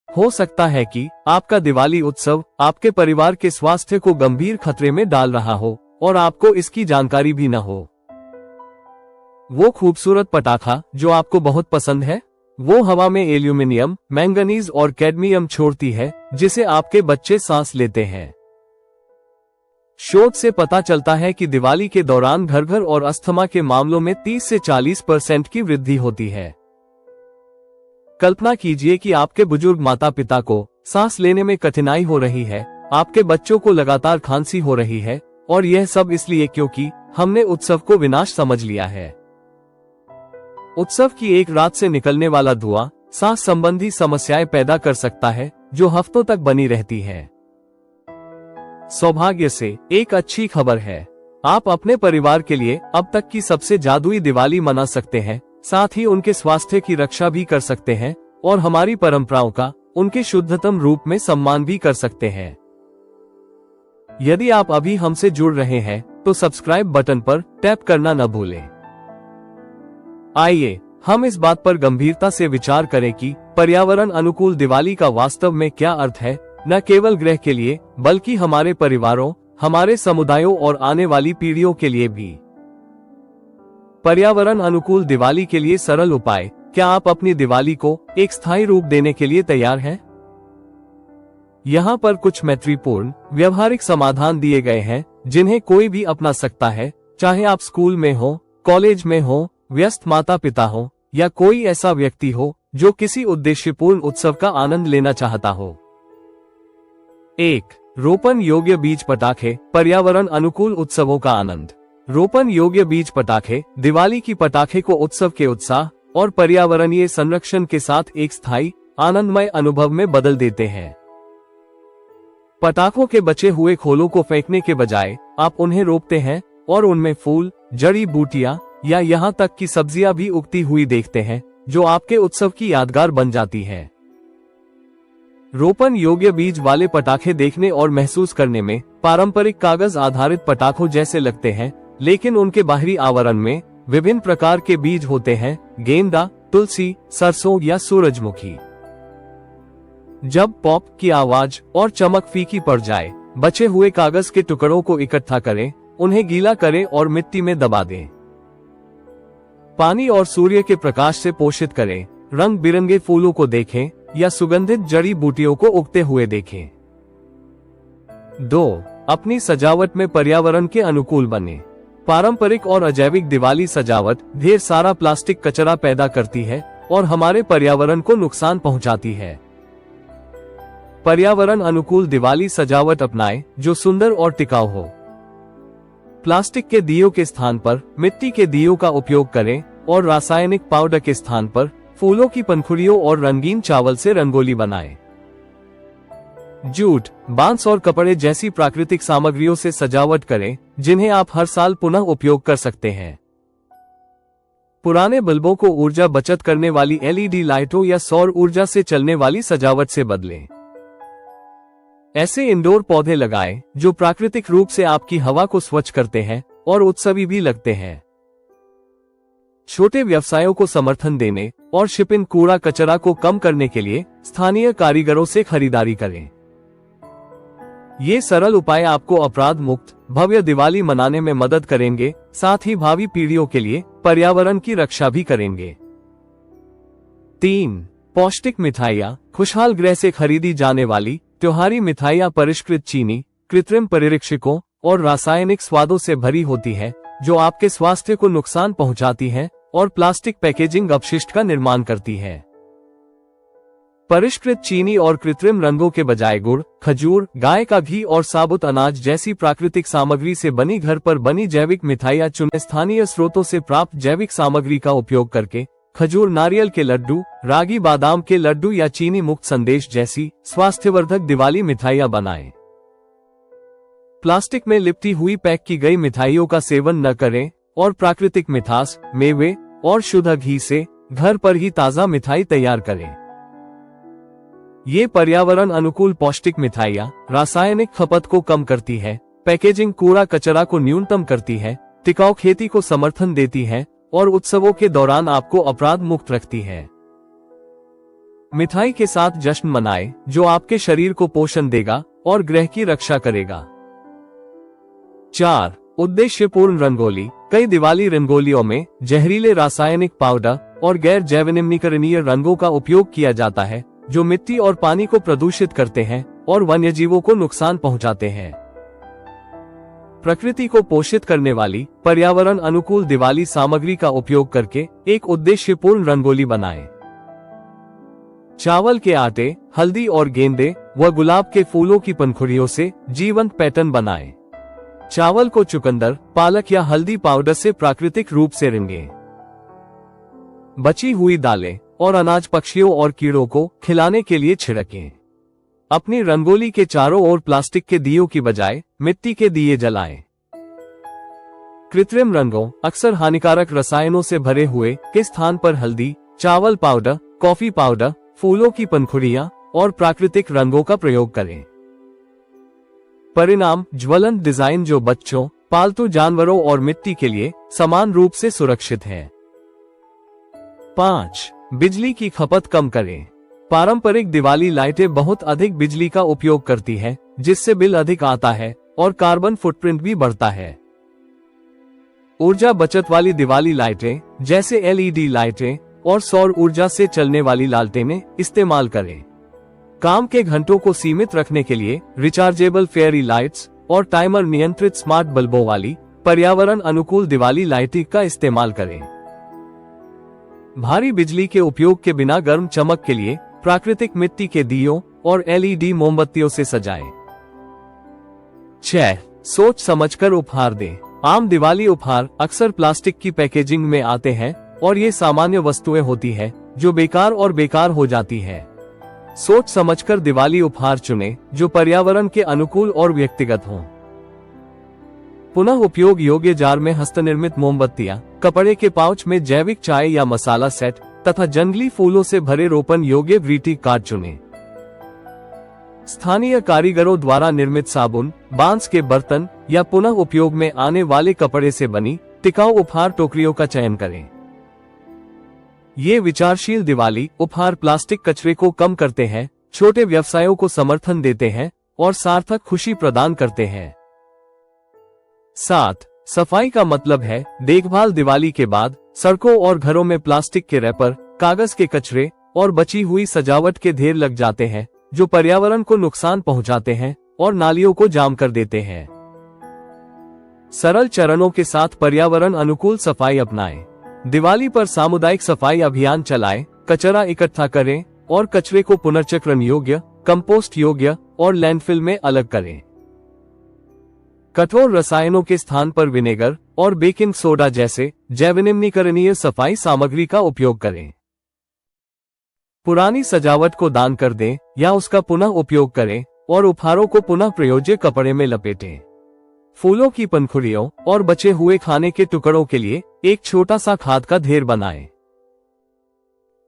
हो सकता है कि आपका दिवाली उत्सव आपके परिवार के स्वास्थ्य को गंभीर खतरे में डाल रहा हो और आपको इसकी जानकारी भी न हो। वो खूबसूरत पटाखा जो आपको बहुत पसंद है, वो हवा में एल्यूमिनियम, मैंगनीज और कैडमियम छोड़ती है, जिसे आपके बच्चे सांस लेते हैं। शोध से पता चलता है कि दिवाली के दौरान घर और अस्थमा के मामलों में 30 से 40% की वृद्धि होती है। कल्पना कीजिए कि आपके बुजुर्ग माता पिता को सांस लेने में कठिनाई हो रही है, आपके बच्चों को लगातार खांसी हो रही है, और यह सब इसलिए क्योंकि हमने उत्सव को विनाश समझ लिया है। उत्सव की एक रात से निकलने वाला धुआं सांस संबंधी समस्याएं पैदा कर सकता है, जो हफ्तों तक बनी रहती है। सौभाग्य से एक अच्छी खबर है, आप अपने परिवार के लिए अब तक की सबसे जादुई दिवाली मना सकते हैं, साथ ही उनके स्वास्थ्य की रक्षा भी कर सकते हैं और हमारी परंपराओं का उनके शुद्धतम रूप में सम्मान भी कर सकते हैं। यदि आप अभी हमसे जुड़ रहे हैं तो सब्सक्राइब बटन पर टैप करना न भूलें। आइए हम इस बात पर गंभीरता से विचार करें कि पर्यावरण अनुकूल दिवाली का वास्तव में क्या अर्थ है, न केवल ग्रह के लिए बल्कि हमारे परिवारों, हमारे समुदायों और आने वाली पीढ़ियों के लिए भी। पर्यावरण अनुकूल दिवाली के लिए सरल उपाय। क्या आप अपनी दिवाली को एक स्थायी रूप देने के लिए तैयार हैं? यहाँ पर कुछ मैत्रीपूर्ण व्यवहारिक समाधान दिए गए हैं जिन्हें कोई भी अपना सकता है, चाहे आप स्कूल में हो, कॉलेज में हो, व्यस्त माता पिता हो या कोई ऐसा व्यक्ति हो जो किसी उद्देश्यपूर्ण उत्सव का आनंद लेना चाहता हो। 1. रोपण योग्य बीज पटाखे। पर्यावरण अनुकूल उत्सवों का आनंद। रोपण योग्य बीज पटाखे दिवाली की पटाखे को उत्सव के उत्साह और पर्यावरणीय संरक्षण के साथ एक स्थायी आनंदमय अनुभव में बदल देते हैं। पटाखों के बचे हुए खोलों को फेंकने के बजाय आप उन्हें रोपते हैं और उनमें फूल, जड़ी बूटियां या यहाँ तक कि सब्जियां भी उगती हुई देखते हैं, जो आपके उत्सव की यादगार बन जाती है। रोपण योग्य बीज वाले पटाखे देखने और महसूस करने में पारंपरिक कागज आधारित पटाखों जैसे लगते हैं, लेकिन उनके बाहरी आवरण में विभिन्न प्रकार के बीज होते हैं, गेंदा, तुलसी, सरसों या सूरजमुखी। जब पॉप की आवाज और चमक फीकी पड़ जाए, बचे हुए कागज के टुकड़ों को इकट्ठा करें, उन्हें गीला करें और मिट्टी में दबा दें। पानी और सूर्य के प्रकाश से पोषित करें, रंग बिरंगे फूलों को देखें या सुगंधित जड़ी बूटियों को उगते हुए देखें। 2. अपनी सजावट में पर्यावरण के अनुकूल बने। पारंपरिक और अजैविक दिवाली सजावट ढेर सारा प्लास्टिक कचरा पैदा करती है और हमारे पर्यावरण को नुकसान पहुंचाती है। पर्यावरण अनुकूल दिवाली सजावट अपनाएं जो सुंदर और टिकाऊ हो। प्लास्टिक के दियों के स्थान पर मिट्टी के दियों का उपयोग करें और रासायनिक पाउडर के स्थान पर फूलों की पंखुड़ियों और रंगीन चावल से रंगोली बनाएं। जूट, बांस और कपड़े जैसी प्राकृतिक सामग्रियों से सजावट करें जिन्हें आप हर साल पुनः उपयोग कर सकते हैं। पुराने बल्बों को ऊर्जा बचत करने वाली एलईडी लाइटों या सौर ऊर्जा से चलने वाली सजावट से बदलें। ऐसे इंडोर पौधे लगाएं जो प्राकृतिक रूप से आपकी हवा को स्वच्छ करते हैं और उत्सवी भी लगते हैं। छोटे व्यवसायों को समर्थन देने और शिपिंग कूड़ा कचरा को कम करने के लिए स्थानीय कारीगरों से खरीदारी करें। ये सरल उपाय आपको अपराध मुक्त भव्य दिवाली मनाने में मदद करेंगे, साथ ही भावी पीढ़ियों के लिए पर्यावरण की रक्षा भी करेंगे। 3. पौष्टिक मिठाइयाँ। खुशहाल ग्रह से खरीदी जाने वाली त्योहारी मिठाइयाँ परिष्कृत चीनी, कृत्रिम परिरक्षकों और रासायनिक स्वादों से भरी होती है, जो आपके स्वास्थ्य को नुकसान पहुंचाती है और प्लास्टिक पैकेजिंग अपशिष्ट का निर्माण करती है। परिष्कृत चीनी और कृत्रिम रंगों के बजाय गुड़, खजूर, गाय का घी और साबुत अनाज जैसी प्राकृतिक सामग्री से बनी घर पर बनी जैविक मिठाइयाँ चुनें। स्थानीय स्रोतों से प्राप्त जैविक सामग्री का उपयोग करके खजूर, नारियल के लड्डू, रागी बादाम के लड्डू या चीनी मुक्त संदेश जैसी स्वास्थ्यवर्धक दिवाली मिठाइयाँ बनाएं। प्लास्टिक में लिपटी हुई पैक की गई मिठाइयों का सेवन न करें और प्राकृतिक मिठास, मेवे और शुद्ध घी से घर पर ही ताज़ा मिठाई तैयार करें। ये पर्यावरण अनुकूल पौष्टिक मिठाइयाँ रासायनिक खपत को कम करती है, पैकेजिंग कूड़ा कचरा को न्यूनतम करती है, टिकाऊ खेती को समर्थन देती है और उत्सवों के दौरान आपको अपराध मुक्त रखती है। मिठाई के साथ जश्न मनाएं, जो आपके शरीर को पोषण देगा और ग्रह की रक्षा करेगा। 4. उद्देश्यपूर्ण रंगोली। कई दिवाली रंगोलियों में जहरीले रासायनिक पाउडर और गैर जैवनिर्माणीय रंगों का उपयोग किया जाता है, जो मिट्टी और पानी को प्रदूषित करते हैं और वन्यजीवों को नुकसान पहुंचाते हैं। प्रकृति को पोषित करने वाली पर्यावरण अनुकूल दिवाली सामग्री का उपयोग करके एक उद्देश्यपूर्ण रंगोली बनाएं। चावल के आटे, हल्दी और गेंदे व गुलाब के फूलों की पंखुड़ियों से जीवंत पैटर्न बनाएं। चावल को चुकंदर, पालक या हल्दी पाउडर से प्राकृतिक रूप से रंगें। बची हुई दालें और अनाज पक्षियों और कीड़ों को खिलाने के लिए छिड़कें। अपनी रंगोली के चारों ओर प्लास्टिक के दियों की बजाय मिट्टी के दिए जलाएं। कृत्रिम रंगों, अक्सर हानिकारक रसायनों से भरे हुए के स्थान पर हल्दी, चावल पाउडर, कॉफी पाउडर, फूलों की पंखुड़ियां और प्राकृतिक रंगों का प्रयोग करें। परिणाम ज्वलंत डिजाइन जो बच्चों, पालतू जानवरों और मिट्टी के लिए समान रूप से सुरक्षित है। 5. बिजली की खपत कम करें। पारंपरिक दिवाली लाइटें बहुत अधिक बिजली का उपयोग करती हैं, जिससे बिल अधिक आता है और कार्बन फुटप्रिंट भी बढ़ता है। ऊर्जा बचत वाली दिवाली लाइटें जैसे LED लाइटें और सौर ऊर्जा से चलने वाली लालटेनें इस्तेमाल करें। काम के घंटों को सीमित रखने के लिए रिचार्जेबल फेयरी लाइट्स और टाइमर नियंत्रित स्मार्ट बल्बों वाली पर्यावरण अनुकूल दिवाली लाइटिंग का इस्तेमाल करें। भारी बिजली के उपयोग के बिना गर्म चमक के लिए प्राकृतिक मिट्टी के दियों और LED मोमबत्तियों से सजाएं। 6. सोच समझकर उपहार दें। आम दिवाली उपहार अक्सर प्लास्टिक की पैकेजिंग में आते हैं और ये सामान्य वस्तुएं होती हैं जो बेकार हो जाती है। सोच समझकर दिवाली उपहार चुनें जो पर्यावरण के अनुकूल और व्यक्तिगत हों। पुनः उपयोग योग्य जार में हस्तनिर्मित मोमबत्तियां, कपड़े के पाउच में जैविक चाय या मसाला सेट तथा जंगली फूलों से भरे रोपण योग्य ग्रीटिंग कार्ड चुनें। स्थानीय कारीगरों द्वारा निर्मित साबुन, बांस के बर्तन या पुनः उपयोग में आने वाले कपड़े से बनी टिकाऊ उपहार टोकरियों का चयन करें। ये विचारशील दिवाली उपहार प्लास्टिक कचरे को कम करते हैं, छोटे व्यवसायों को समर्थन देते हैं और सार्थक खुशी प्रदान करते हैं। 7. सफाई का मतलब है देखभाल। दिवाली के बाद सड़कों और घरों में प्लास्टिक के रैपर, कागज के कचरे और बची हुई सजावट के ढेर लग जाते हैं, जो पर्यावरण को नुकसान पहुंचाते हैं और नालियों को जाम कर देते हैं। सरल चरणों के साथ पर्यावरण अनुकूल सफाई अपनाएं। दिवाली पर सामुदायिक सफाई अभियान चलाएं, कचरा इकट्ठा करें और कचरे को पुनर्चक्रण योग्य, कंपोस्ट योग्य और लैंडफिल में अलग करें। कठोर रसायनों के स्थान पर विनेगर और बेकिंग सोडा जैसे जैवनिर्माणीय सफाई सामग्री का उपयोग करें। पुरानी सजावट को दान कर दें या उसका पुनः उपयोग करें और उपहारों को पुनः प्रयोज्य कपड़े में लपेटें। फूलों की पंखुड़ियों और बचे हुए खाने के टुकड़ों के लिए एक छोटा सा खाद का ढेर बनाएं।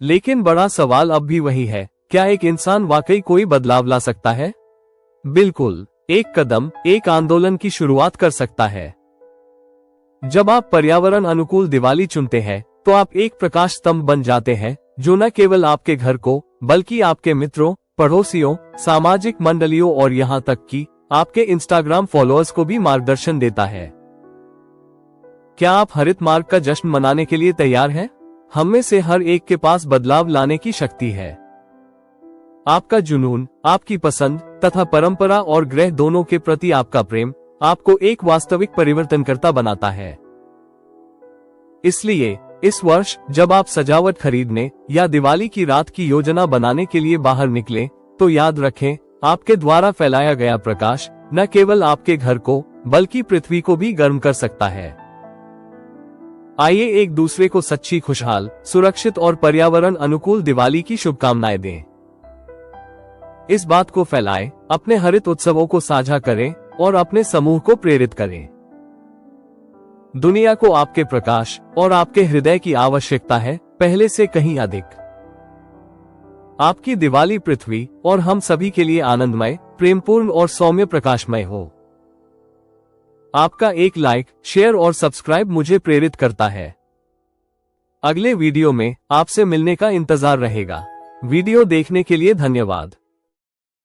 लेकिन बड़ा सवाल अब भी वही है, क्या एक इंसान वाकई कोई बदलाव ला सकता है? बिल्कुल, एक कदम एक आंदोलन की शुरुआत कर सकता है। जब आप पर्यावरण अनुकूल दिवाली चुनते हैं, तो आप एक प्रकाश स्तंभ बन जाते हैं जो न केवल आपके घर को बल्कि आपके मित्रों, पड़ोसियों, सामाजिक मंडलियों और यहाँ तक कि आपके इंस्टाग्राम फॉलोअर्स को भी मार्गदर्शन देता है। क्या आप हरित मार्ग का जश्न मनाने के लिए तैयार हैं? हम में से हर एक के पास बदलाव लाने की शक्ति है। आपका जुनून, आपकी पसंद तथा परंपरा और ग्रह दोनों के प्रति आपका प्रेम आपको एक वास्तविक परिवर्तनकर्ता बनाता है। इसलिए इस वर्ष जब आप सजावट खरीदने या दिवाली की रात की योजना बनाने के लिए बाहर निकलें, तो याद रखें, आपके द्वारा फैलाया गया प्रकाश न केवल आपके घर को बल्कि पृथ्वी को भी गर्म कर सकता है। आइए एक दूसरे को सच्ची, खुशहाल, सुरक्षित और पर्यावरण अनुकूल दिवाली की शुभकामनाएं दें। इस बात को फैलाएं, अपने हरित उत्सवों को साझा करें और अपने समूह को प्रेरित करें। दुनिया को आपके प्रकाश और आपके हृदय की आवश्यकता है, पहले से कहीं अधिक। आपकी दिवाली पृथ्वी और हम सभी के लिए आनंदमय, प्रेमपूर्ण और सौम्य प्रकाशमय हो। आपका एक लाइक, शेयर और सब्सक्राइब मुझे प्रेरित करता है। अगले वीडियो में आपसे मिलने का इंतजार रहेगा। वीडियो देखने के लिए धन्यवाद।